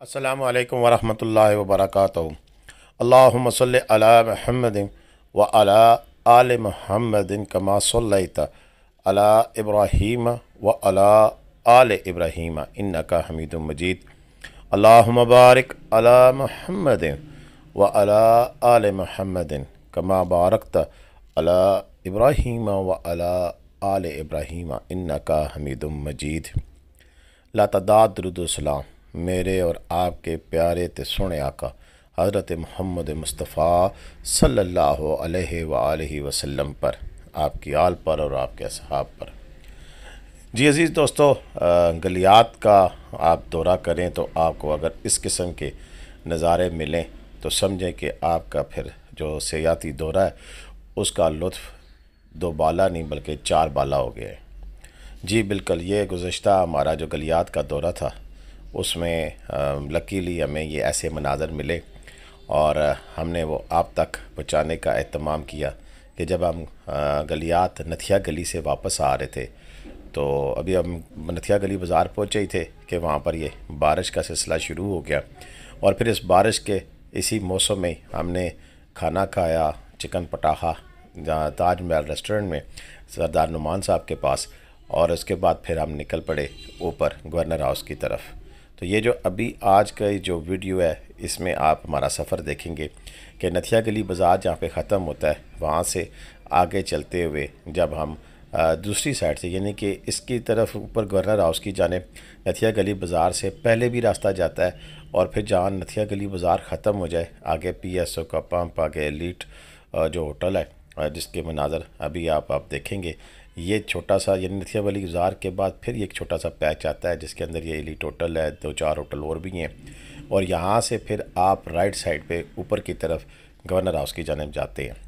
अस्सलामु अलैकुम वरहमतुल्लाहि वबरकातुहू। अल्लाहुम्मा सल्लि अला मुहम्मदिन व अला आलि मुहम्मदिन कमा सल्लैता अला इब्राहीम व अला आलि इब्राहीम इन्नका हमीदुम मजीद। अल्लाहुम्मा बारिक अला मुहम्मदिन व अला आलि मुहम्मदिन कमा बारकता अला इब्राहीम व अला आलि इब्राहीम इन्नका हमीदुम मजीद। लातदाद दुरूदुस्सलाम मेरे और आपके प्यारे ते सोने आका हज़रत मोहम्मद मुस्तफ़ा सल्लल्लाहु अलैहि वसल्लम पर, आपकी आल पर और आपके असहाब पर। जी अज़ीज़ दोस्तों, गलियात का आप दौरा करें तो आपको अगर इस किस्म के नज़ारे मिलें तो समझें कि आपका फिर जो सियाती दौरा है उसका लुत्फ़ दो बाला नहीं बल्कि चार बाला हो गया है। जी बिल्कुल, ये गुज़श्ता हमारा जो गलियात का दौरा था उसमें लकीली हमें ये ऐसे मनाज़र मिले और हमने वो आप तक पहुँचाने का एहतमाम किया कि जब हम गलियात नथिया गली से वापस आ रहे थे तो अभी हम नथिया गली बाज़ार पहुँचे ही थे कि वहाँ पर ये बारिश का सिलसिला शुरू हो गया और फिर इस बारिश के इसी मौसम में हमने खाना खाया चिकन पटाखा ताज महल रेस्टोरेंट में सरदार नुमान साहब के पास, और उसके बाद फिर हम निकल पड़े ऊपर गवर्नर हाउस की तरफ। तो ये जो अभी आज का जो वीडियो है इसमें आप हमारा सफ़र देखेंगे कि नथिया गली बाज़ार जहाँ पे ख़त्म होता है वहाँ से आगे चलते हुए जब हम दूसरी साइड से यानी कि इसकी तरफ ऊपर गवर्नर हाउस की जानिब नथिया गली बाज़ार से पहले भी रास्ता जाता है और फिर जहाँ नथिया गली बाज़ार ख़त्म हो जाए आगे PSO का पंप, आगे एलीट जो होटल है जिसके मनाज़र अभी आप देखेंगे। ये छोटा सा यानी नथिया गली बाज़ार के बाद फिर ये एक छोटा सा पैच आता है जिसके अंदर ये एलीट होटल है, दो चार होटल और भी हैं, और यहाँ से फिर आप राइट साइड पे ऊपर की तरफ गवर्नर हाउस की जानिब जाते हैं।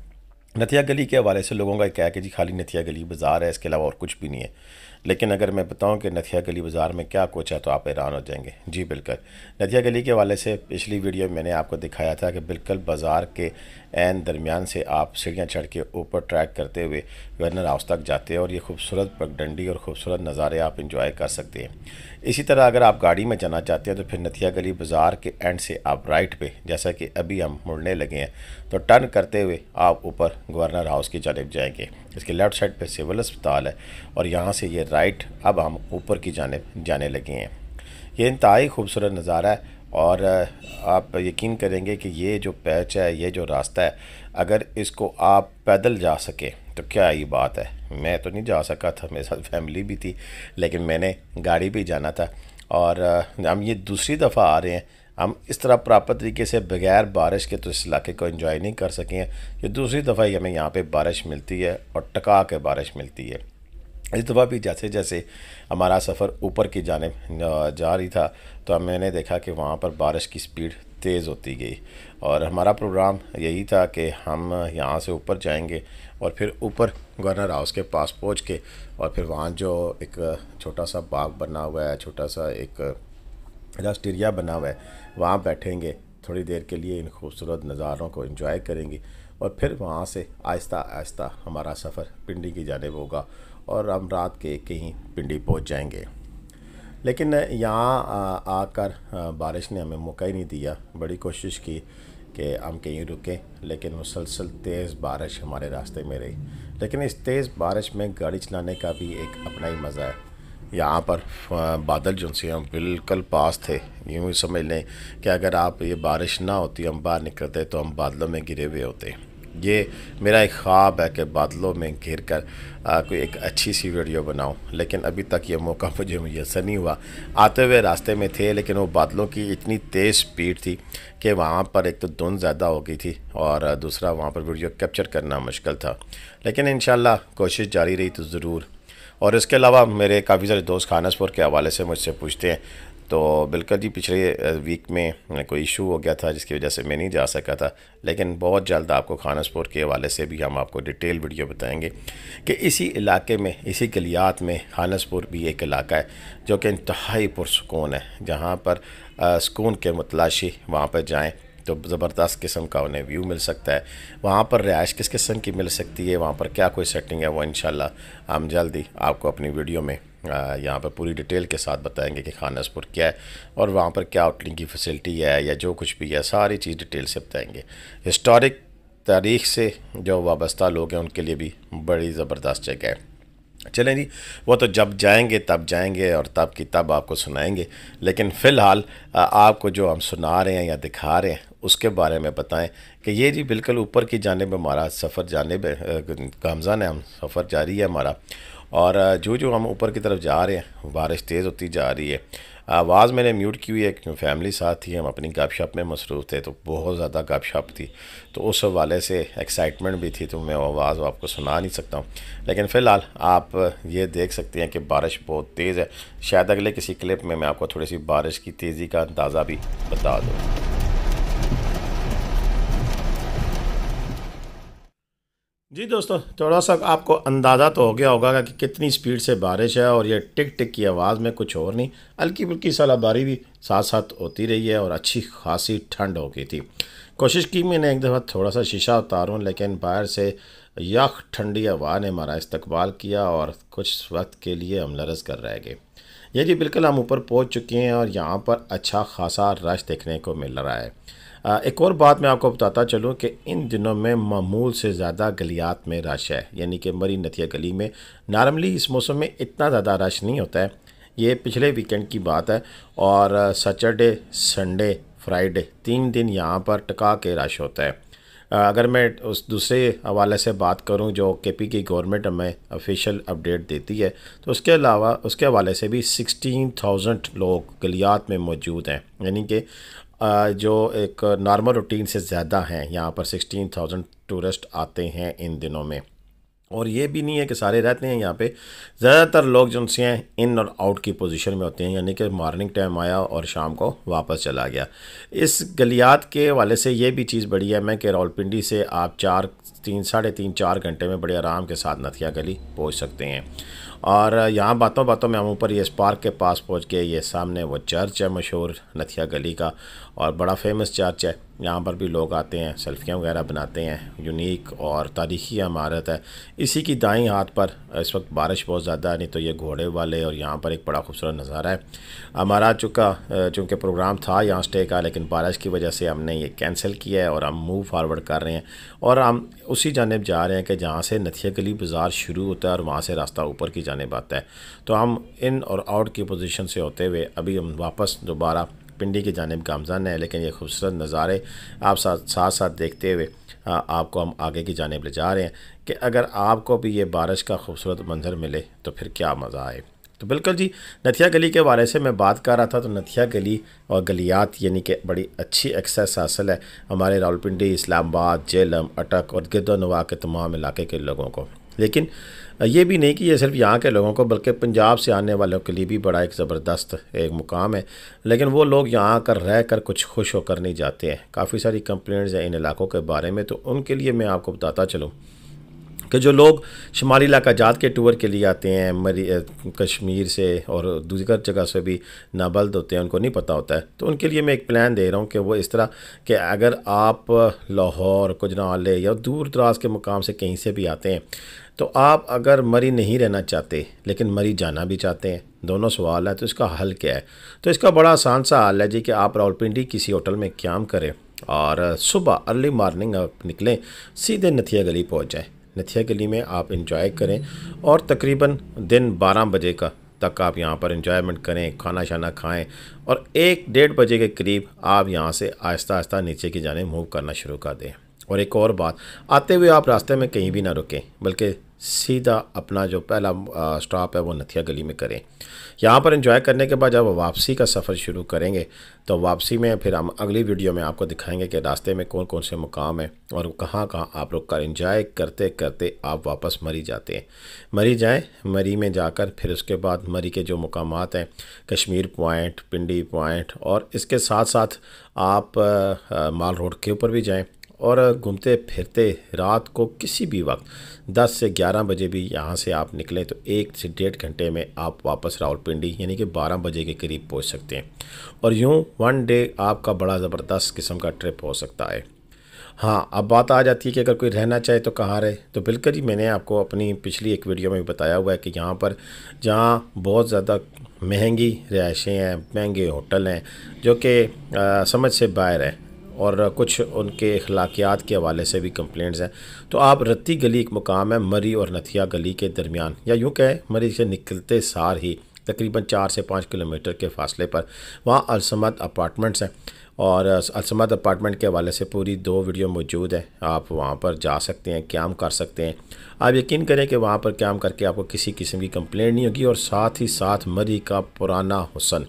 नथिया गली के हवाले से लोगों का क्या है कि जी खाली नथिया गली बाज़ार है, इसके अलावा और कुछ भी नहीं है, लेकिन अगर मैं बताऊं कि नथिया गली बाज़ार में क्या कुछ है तो आप हैरान हो जाएंगे। जी बिल्कुल, नथिया गली के हवाले से पिछली वीडियो में मैंने आपको दिखाया था कि बिल्कुल बाज़ार के एन दरमियान से आप सीढ़ियाँ चढ़ के ऊपर ट्रैक करते हुए गवर्नर हाउस तक जाते हैं और ये खूबसूरत पगडंडी और ख़ूबसूरत नज़ारे आप इंजॉय कर सकते हैं। इसी तरह अगर आप गाड़ी में जाना चाहते हैं तो फिर नथिया गली बाज़ार के एंड से आप राइट पे, जैसा कि अभी हम मुड़ने लगे हैं, तो टर्न करते हुए आप ऊपर गवर्नर हाउस की जानिब जाएंगे। इसके लेफ़्ट साइड पे सिविल अस्पताल है और यहाँ से ये राइट अब हम ऊपर की जानिब जाने लगे हैं। ये इंतहाई खूबसूरत नज़ारा है और आप यकीन करेंगे कि ये जो पैच है, ये जो रास्ता है, अगर इसको आप पैदल जा सके तो क्या ही बात है। मैं तो नहीं जा सका था, मेरे साथ फैमिली भी थी, लेकिन मैंने गाड़ी पे जाना था और हम ये दूसरी दफ़ा आ रहे हैं। हम इस तरह प्रॉपर तरीके से बग़ैर बारिश के तो इस इलाके को एंजॉय नहीं कर सके हैं। ये दूसरी दफ़ा ही हमें यहाँ पे बारिश मिलती है और टका के बारिश मिलती है। इस दफ़ा भी जैसे जैसे हमारा सफ़र ऊपर की जानिब जा रही था तो मैंने देखा कि वहाँ पर बारिश की स्पीड तेज़ होती गई और हमारा प्रोग्राम यही था कि हम यहाँ से ऊपर जाएंगे और फिर ऊपर गवर्नर हाउस के पास पहुँच के और फिर वहाँ जो एक छोटा सा बाग बना हुआ है, छोटा सा एक रेस्टेरिया बना हुआ है, वहाँ बैठेंगे, थोड़ी देर के लिए इन खूबसूरत नज़ारों को एंजॉय करेंगे और फिर वहाँ से आहिस्ता आहिस्ता हमारा सफ़र पिंडी की जानिब होगा और हम रात के कहीं पिंडी पहुँच जाएंगे। लेकिन यहाँ आकर बारिश ने हमें मौका ही नहीं दिया। बड़ी कोशिश की कि हम कहीं रुकें, लेकिन मुसलसल तेज़ बारिश हमारे रास्ते में रही। लेकिन इस तेज़ बारिश में गाड़ी चलाने का भी एक अपना ही मज़ा है। यहाँ पर बादल जो से हम बिल्कुल पास थे, यूँ ही समझ लें कि अगर आप ये बारिश ना होती, हम बाहर निकलते तो हम बादलों में घिरे हुए होते। ये मेरा एक ख्वाब है कि बादलों में घिर कर कोई एक अच्छी सी वीडियो बनाऊं, लेकिन अभी तक ये मौका मुझे मुयस्सर नहीं हुआ। आते हुए रास्ते में थे, लेकिन वो बादलों की इतनी तेज़ स्पीड थी कि वहाँ पर एक तो धुंध ज़्यादा हो गई थी और दूसरा वहाँ पर वीडियो कैप्चर करना मुश्किल था। लेकिन इंशाल्लाह कोशिश जारी रही तो ज़रूर। और इसके अलावा मेरे काफ़ी सारे दोस्त खानसपुर के हवाले से मुझसे पूछते हैं, तो बिल्कुल जी पिछले वीक में कोई इशू हो गया था जिसकी वजह से मैं नहीं जा सका था, लेकिन बहुत जल्द आपको खानसपुर के हवाले से भी हम आपको डिटेल वीडियो बताएंगे कि इसी इलाके में, इसी गलियात में खानसपुर भी एक इलाका है जो कि इंतहाई पुरसुकून है, जहाँ पर सुकून के मुतलाशी वहाँ पर जाएँ तो ज़बरदस्त किस्म का उन्हें व्यू मिल सकता है। वहाँ पर रिहाइश किस किस्म की मिल सकती है, वहाँ पर क्या कोई सेटिंग है, वो इंशाल्लाह हम जल्दी आपको अपनी वीडियो में यहाँ पर पूरी डिटेल के साथ बताएंगे कि खानसपुर क्या है और वहाँ पर क्या होटलिंग की फैसिलिटी है या जो कुछ भी है, सारी चीज़ डिटेल से बताएंगे। हिस्टोरिक तारीख से जो वाबस्ता लोग हैं उनके लिए भी बड़ी ज़बरदस्त जगह है। चलें जी, वो तो जब जाएंगे तब जाएंगे और तब की तब आपको सुनाएंगे, लेकिन फ़िलहाल आपको जो हम सुना रहे हैं या दिखा रहे हैं उसके बारे में बताएं कि ये जी बिल्कुल ऊपर की जानिब हमारा सफ़र जानिब गामज़न है, हम सफ़र जारी है हमारा। और जो जो हम ऊपर की तरफ जा रहे हैं बारिश तेज़ होती जा रही है। आवाज़ मैंने म्यूट की हुई है क्योंकि फैमिली साथ थी, हम अपनी गपशप में मसरूफ़ थे तो बहुत ज़्यादा गपशप थी, तो उस हवाले से एक्साइटमेंट भी थी, तो मैं आवाज़ आपको सुना नहीं सकता हूँ। लेकिन फ़िलहाल आप ये देख सकते हैं कि बारिश बहुत तेज़ है। शायद अगले किसी क्लिप में मैं आपको थोड़ी सी बारिश की तेज़ी का अंदाज़ा भी बता दूँ। जी दोस्तों, थोड़ा सा आपको अंदाज़ा तो हो गया होगा कि कितनी स्पीड से बारिश है, और ये टिक टिक की आवाज़ में कुछ और नहीं, हल्की फुल्की सलाबारी भी साथ साथ होती रही है और अच्छी खासी ठंड हो गई थी। कोशिश की मैंने एक दफ़ा थोड़ा सा शीशा उतारूं, लेकिन बाहर से यख ठंडी हवा ने हमारा इस्तकबाल किया और कुछ वक्त के लिए हम लरज़ कर रह गए। ये जी बिल्कुल हम ऊपर पहुंच चुके हैं और यहाँ पर अच्छा खासा रश देखने को मिल रहा है। एक और बात मैं आपको बताता चलूँ कि इन दिनों में मामूल से ज़्यादा गलियात में रश है, यानी कि मरी नथिया गली में नॉर्मली इस मौसम में इतना ज़्यादा रश नहीं होता है। ये पिछले वीकेंड की बात है, और सैटरडे संडे फ्राइडे 3 दिन यहाँ पर टका के रश होता है। अगर मैं उस दूसरे हवाले से बात करूं जो केपी की गवर्नमेंट हमें ऑफिशियल अपडेट देती है, तो उसके अलावा उसके हवाले से भी 16,000 लोग गलियात में मौजूद हैं, यानी कि जो एक नॉर्मल रूटीन से ज़्यादा हैं। यहाँ पर 16,000 टूरिस्ट आते हैं इन दिनों में, और ये भी नहीं है कि सारे रहते हैं यहाँ पे। ज़्यादातर लोग जो उनसे हैं इन और आउट की पोजीशन में होते हैं, यानी कि मॉर्निंग टाइम आया और शाम को वापस चला गया। इस गलियात के वाले से ये भी चीज़ बड़ी है मैं कि रावलपिंडी से आप 3 साढ़े 3 4 घंटे में बड़े आराम के साथ नथिया गली पहुँच सकते हैं। और यहाँ बातों बातों में हम ऊपर ये पार्क के पास पहुँच गए। ये सामने वो चर्च है मशहूर नथिया गली का, और बड़ा फेमस चर्च है। यहाँ पर भी लोग आते हैं, सेल्फियाँ वगैरह बनाते हैं। यूनिक और तारीख़ी इमारत है। इसी की दाईं हाथ पर इस वक्त बारिश बहुत ज़्यादा है, नहीं तो ये घोड़े वाले, और यहाँ पर एक बड़ा खूबसूरत नज़ारा है। हमारा चूँकि प्रोग्राम था यहाँ स्टे का, लेकिन बारिश की वजह से हमने ये कैंसिल किया है और हम मूव फारवर्ड कर रहे हैं, और हम उसी जानिब जा रहे हैं कि जहाँ से नथिया गली बाज़ार शुरू होता है और वहाँ से रास्ता ऊपर की जानिब आता है। तो हम इन और आउट की पोजीशन से होते हुए अभी हम वापस दोबारा पिंडी की जानिब गामज़न है, लेकिन ये खूबसूरत नज़ारे आप साथ साथ देखते हुए आपको हम आगे की जानिब ले जा रहे हैं कि अगर आपको भी ये बारिश का खूबसूरत मंजर मिले तो फिर क्या मज़ा आए। तो बिल्कुल जी, नथिया गली के बारे से मैं बात कर रहा था। तो नथिया गली और गलियात यानी कि बड़ी अच्छी एक्सेस हासिल है हमारे रावलपिंडी, इस्लामाबाद, जेलम, अटक और गिरदोनवा के तमाम इलाके के लोगों को। लेकिन ये भी नहीं कि ये सिर्फ यहाँ के लोगों को, बल्कि पंजाब से आने वालों के लिए भी बड़ा एक ज़बरदस्त एक मुकाम है। लेकिन वो लोग यहाँ आकर रह कर कुछ खुश होकर नहीं जाते हैं। काफ़ी सारी कंप्लेंट्स हैं इन इलाकों के बारे में, तो उनके लिए मैं आपको बताता चलूँ कि जो लोग शुमाली इलाका जात के टूर के लिए आते हैं कश्मीर से और दूसरी जगह से भी नाबल्द होते हैं, उनको नहीं पता होता है, तो उनके लिए मैं एक प्लान दे रहा हूँ कि वो इस तरह कि अगर आप लाहौर, कुजनाले या दूर दराज के मुकाम से कहीं से भी आते हैं, तो आप अगर मरी नहीं रहना चाहते लेकिन मरी जाना भी चाहते हैं, दोनों सवाल है, तो इसका हल क्या है? तो इसका बड़ा आसान सा हल है जी कि आप रावलपिंडी किसी होटल में क़याम करें और सुबह अर्ली मॉर्निंग आप निकलें, सीधे नथिया गली पहुँच जाएँ। नथिया गली में आप इंजॉय करें और तकरीबन दिन 12 बजे का तक आप यहाँ पर इंजॉयमेंट करें, खाना शाना खाएं, और 1-1:30 बजे के करीब आप यहाँ से आहिस्ता आहिस्ता नीचे की जाने मूव करना शुरू कर दें। और एक और बात, आते हुए आप रास्ते में कहीं भी ना रुकें, बल्कि सीधा अपना जो पहला स्टॉप है वो नथिया गली में करें। यहाँ पर एंजॉय करने के बाद जब वापसी का सफ़र शुरू करेंगे, तो वापसी में फिर हम अगली वीडियो में आपको दिखाएंगे कि रास्ते में कौन कौन से मुकाम हैं और कहाँ कहाँ आप लोग का एंजॉय करते करते आप वापस मरी जाते हैं। मरी जाएं, मरी में जाकर फिर उसके बाद मरी के जो मुकामात हैं, कश्मीर पॉइंट, पिंडी पॉइंट, और इसके साथ साथ आप माल रोड के ऊपर भी जाएँ, और घूमते फिरते रात को किसी भी वक्त 10 से 11 बजे भी यहाँ से आप निकलें तो 1 से 1.5 घंटे में आप वापस रावलपिंडी यानी कि 12 बजे के करीब पहुँच सकते हैं। और यूँ 1 डे आपका बड़ा ज़बरदस्त किस्म का ट्रिप हो सकता है। हाँ, अब बात आ जाती है कि अगर कोई रहना चाहे तो कहाँ रहे। तो बिल्कुल ही मैंने आपको अपनी पिछली एक वीडियो में भी बताया हुआ है कि यहाँ पर जहाँ बहुत ज़्यादा महंगी रिहाइशें हैं, महंगे होटल हैं जो कि समझ से बाहर है और कुछ उनके अखलाकियात के हवाले से भी कंप्लेंट्स हैं। तो आप रत्ती गली एक मुकाम है मरी और नथिया गली के दरमियान, या यूँ कहें मरी से निकलते सार ही तकरीबन 4 से 5 किलोमीटर के फासले पर वहाँ अलसमद अपार्टमेंट्स हैं। और अलसमद अपार्टमेंट के हवाले से पूरी 2 वीडियो मौजूद है, आप वहाँ पर जा सकते हैं, क़याम कर सकते हैं। आप यकीन करें कि वहाँ पर क़याम करके आपको किसी किस्म की कंप्लेंट नहीं होगी। और साथ ही साथ मरी का पुराना हुस्न,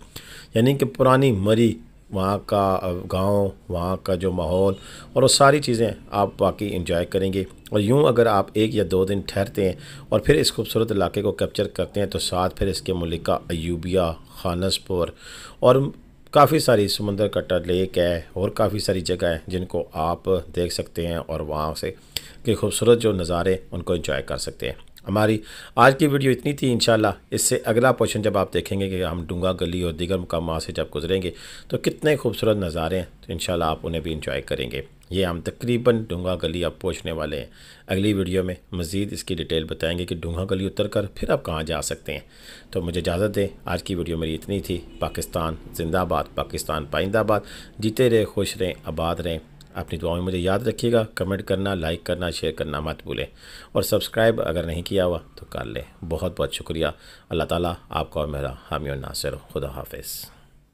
यानी कि पुरानी मरी, वहाँ का गांव, वहाँ का जो माहौल और वो सारी चीज़ें आप बाकी इंजॉय करेंगे। और यूँ अगर आप 1 या 2 दिन ठहरते हैं और फिर इस खूबसूरत इलाके को कैप्चर करते हैं तो साथ फिर इसके मलिका अयूबिया, खानसपुर और काफ़ी सारी समंदर कट्टा लेक है और काफ़ी सारी जगह है जिनको आप देख सकते हैं और वहाँ से के खूबसूरत जो नज़ारे उनको एंजॉय कर सकते हैं। हमारी आज की वीडियो इतनी थी। इंशाल्लाह इससे अगला पोर्शन जब आप देखेंगे कि हम डूंगा गली और दीगर मुकामात से जब गुजरेंगे तो कितने खूबसूरत नज़ारे हैं, तो इंशाल्लाह आप उन्हें भी इंजॉय करेंगे। ये हम तकरीबन डूंगा गली अब पहुँचने वाले हैं। अगली वीडियो में मज़ीद इसकी डिटेल बताएंगे कि डूंगा गली उतर कर फिर आप कहाँ जा सकते हैं। तो मुझे इजाज़त दें, आज की वीडियो मेरी इतनी थी। पाकिस्तान जिंदाबाद, पाकिस्तान पाइंदाबाद। जीते रहे, खुश रहें, आबाद रहें। अपनी दुआओं में मुझे याद रखिएगा। कमेंट करना, लाइक करना, शेयर करना मत भूलें और सब्सक्राइब अगर नहीं किया हुआ तो कर लें। बहुत बहुत शुक्रिया। अल्लाह ताला आपका और मेरा हामी और नासिर। खुदा हाफिज़।